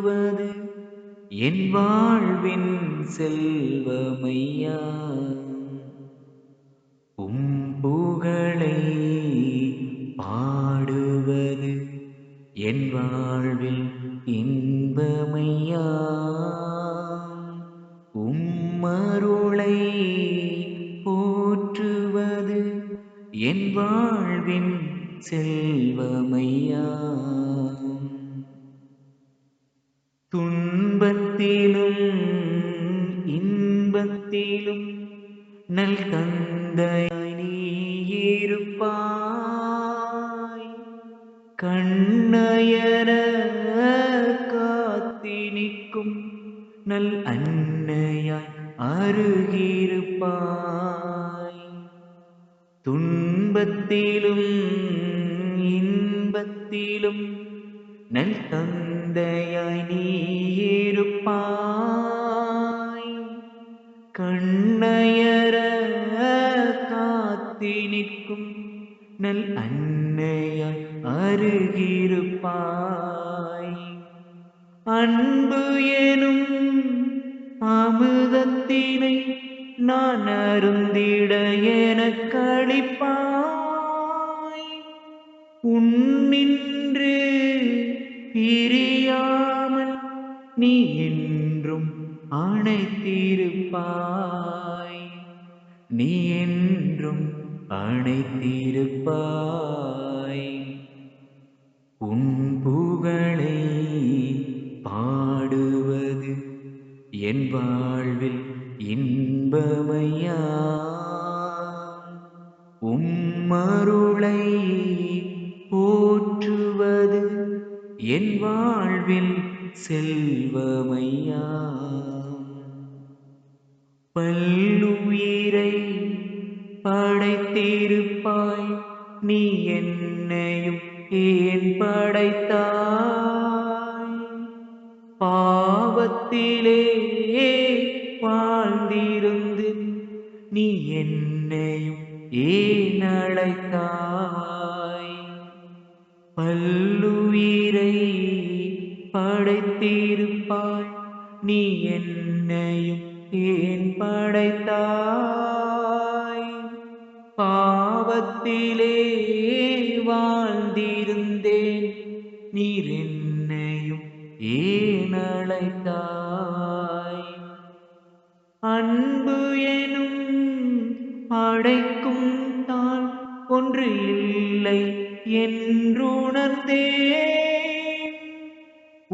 போற்றுவது என் வாழ்வின் செல்வமையா. உம் புகழை பாடுவது என் வாழ்வில் இன்பமையா. உம்மருளை போற்றுவது என் வாழ்வின் செல்வமையா. துன்பத்திலும் இன்பத்திலும் நல் தந்தையாய் நீ இருப்பாய். கண்ணயர காத்தினிக்கும் நல் அன்னையாய் அருகிருப்பாய். துன்பத்திலும் இன்பத்திலும் நல் தந்தையாய் நீ இருப்பாய். கண்ணயர காத்தினிக்கும் நல் அன்னையாய் அருகிருப்பாய். அன்பு எனும் அமுதத்தினை நான் அருந்திட எனக்களிப்பாய். உன்னின்று பிரியாமல் நீ என்றும் அணைத்திருப்பாய். நீ என்றும் அணைத்திருப்பாய். உன் புகழை பாடுவது என் வாழ்வில் இன்பமையா. உம்மருளை போற்றுவது என் வாழ்வில் செல்வமையா. பல்லுயிரை படைத்திருப்பாய். நீ என்னையும் ஏன் படைத்தாய்? பாவத்திலே வாழ்ந்திருந்து நீ என்னையும் ஏன் அழைத்தாய்? பல்லுயிரை படைத்திருப்பாய். நீ என்னையும் ஏன் படைத்தாய்? பாவத்திலே வாழ்ந்திருந்தேன். நீர் என்னையும் ஏன் அழைத்தாய்? அன்பு எனும் அடைக்கும் தான் ஒன்று இல்லை என்றுணர்ந்தேன்.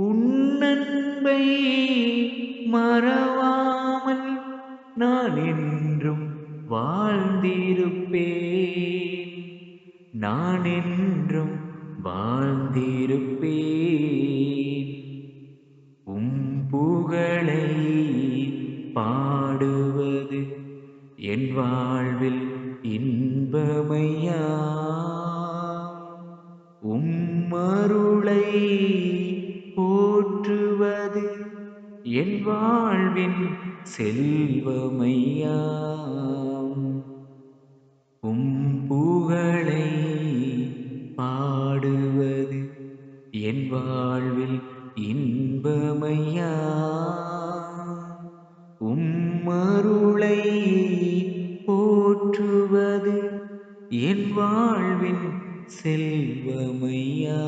உன் அன்பை மறவாமல் நான் என்றும் வாழ்ந்திருப்பேன். நான் என்றும் வாழ்ந்திருப்பேன். உம் புகழை பாடுவது என் வாழ்வில் இன்பமையா. உம்மருளை போற்றுவது என் வாழ்வின் செல்வமையா. உம் புகழை பாடுவது என் வாழ்வில் இன்பமையா. உம்மருளை போற்றுவது என் வாழ்வின் செல்வமையா.